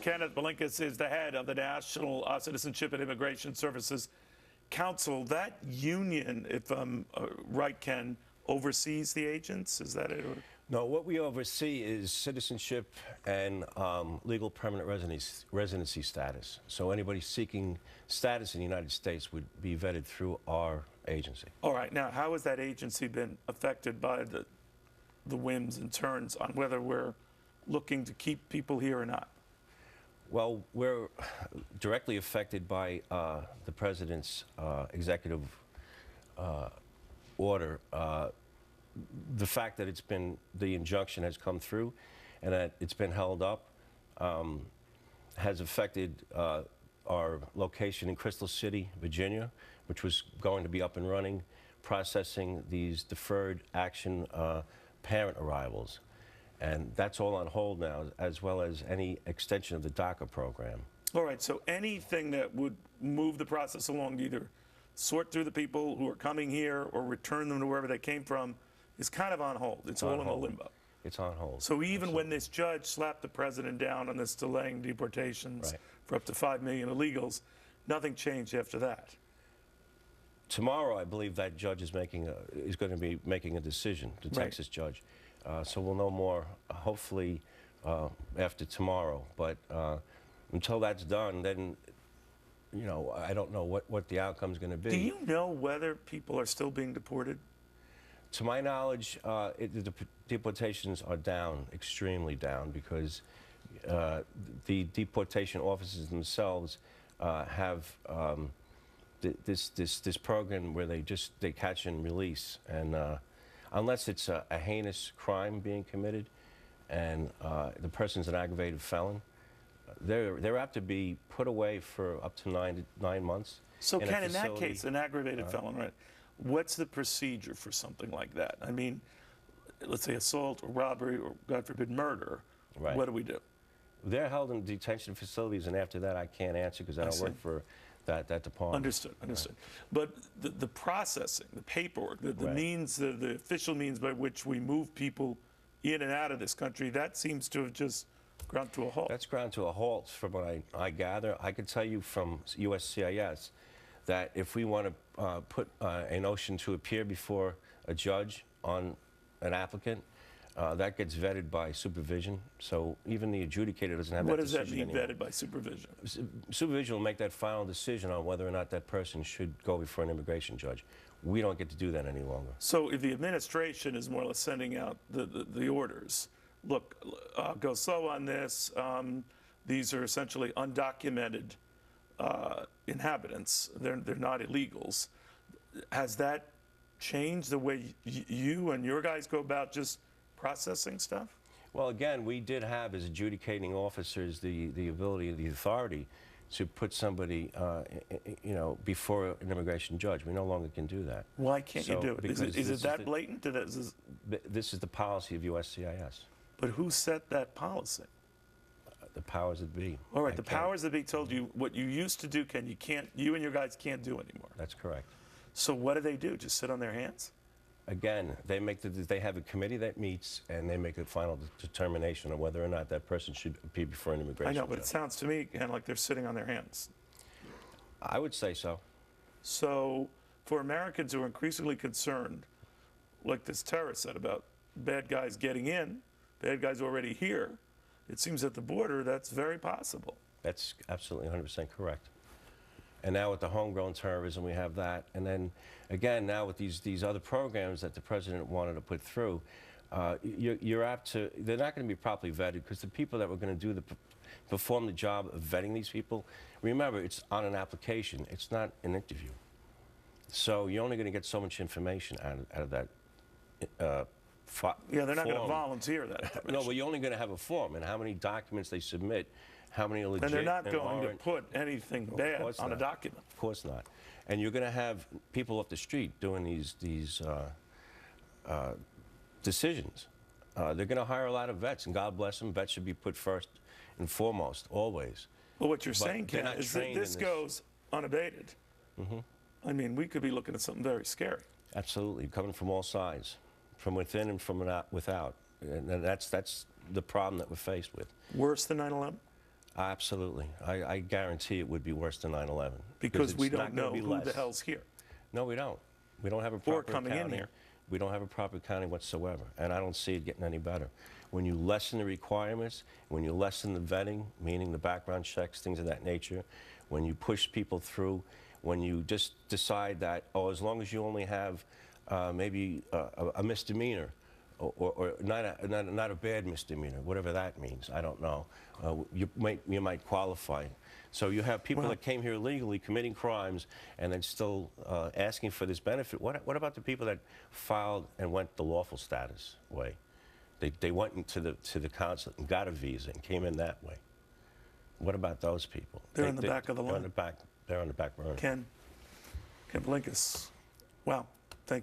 Kenneth Blinkus is the head of the National Citizenship and Immigration Services Council. That union, if I'm right, Ken, oversees the agents? Is that it? Or? No, what we oversee is citizenship and legal permanent residency status. So anybody seeking status in the United States would be vetted through our agency. All right. Now, how has that agency been affected by the whims and turns on whether we're looking to keep people here or not? Well, we're directly affected by the president's executive order. The fact that the injunction has come through and that it's been held up has affected our location in Crystal City, Virginia, which was going to be up and running, processing these deferred action parent arrivals. And that's all on hold now, as well as any extension of the DACA program. All right, so anything that would move the process along, either sort through the people who are coming here or return them to wherever they came from, is kind of on hold. It's all in a limbo. It's on hold. So even when this judge slapped the president down on this delaying deportations for up to 5 million illegals, nothing changed after that. Tomorrow, I believe that judge is going to be making a decision, the Texas judge. So we'll know more, hopefully, after tomorrow. But until that's done, then, you know, I don't know what the outcome's going to be. Do you know whether people are still being deported? To my knowledge, the deportations are down, extremely down, because the deportation officers themselves have this program where they catch and release, and unless it's a heinous crime being committed and the person's an aggravated felon, they're apt to be put away for up to nine months. So, Ken, in that case, an aggravated felon, right? What's the procedure for something like that? I mean, let's say assault or robbery or, God forbid, murder. Right. What do we do? They're held in detention facilities, and after that, I can't answer because I don't work for that department. Understood, understood. Right. But the processing, the paperwork, the means, the official means by which we move people in and out of this country, that seems to have just ground to a halt. That's ground to a halt from what I gather. I can tell you from USCIS that if we want to put a motion to appear before a judge on an applicant, that gets vetted by supervision. So even the adjudicator doesn't have that decision What does that mean, anymore. vetted by supervision? Supervision will make that final decision on whether or not that person should go before an immigration judge. We don't get to do that any longer. So if the administration is more or less sending out the orders, look, go slow on this. These are essentially undocumented inhabitants. They're not illegals. Has that changed the way you and your guys go about just processing stuff? Well, again, we did have as adjudicating officers the ability, the authority to put somebody, you know, before an immigration judge. We no longer can do that. Why can't you do it? Is it that blatant? This is the policy of USCIS. But who set that policy? The powers that be. All right, the powers that be told you what you used to do, Ken, you and your guys can't do anymore. That's correct. So what do? Just sit on their hands? Again, they have a committee that meets and they make a final determination on whether or not that person should appear before an immigration judge. I know, but it sounds to me, Ken, like they're sitting on their hands. I would say so. So for Americans who are increasingly concerned, like this terrorist said about bad guys getting in, bad guys already here, it seems at the border that's very possible. That's absolutely 100% correct. And now with the homegrown terrorism, we have that. And then, again, now with these other programs that the president wanted to put through, you're apt to, they're not going to be properly vetted because the people that were going to perform the job of vetting these people, remember, it's on an application. It's not an interview. So you're only going to get so much information out of that yeah, they're not going to volunteer that. No, but you're only going to have a form, and how many documents they submit, how many are legit. And they're not going to put anything bad on a document. Of course not. And you're going to have people off the street doing these decisions. They're going to hire a lot of vets, and God bless them. Vets should be put first and foremost, always. Well, what you're saying, Ken, is that this goes unabated. Mm-hmm. I mean, we could be looking at something very scary. Absolutely, coming from all sides, from within and from without. And that's the problem that we're faced with. Worse than 9/11? Absolutely. I guarantee it would be worse than 9/11. Because we it's don't not gonna know be who the less. hell's here. No, we don't. We don't have a proper coming in accounting. here. We don't have a proper accounting whatsoever, and I don't see it getting any better. When you lessen the requirements, when you lessen the vetting, meaning the background checks, things of that nature, when you push people through, when you just decide that, oh, as long as you only have maybe a misdemeanor, or not a bad misdemeanor, whatever that means, I don't know. You might qualify. So you have people that came here illegally committing crimes and then still asking for this benefit. What about the people that filed and went the lawful status way? They went into the consulate and got a visa and came in that way. What about those people? They're in the back of the They're line. They're on the back burner. Ken Blinkus. Wow.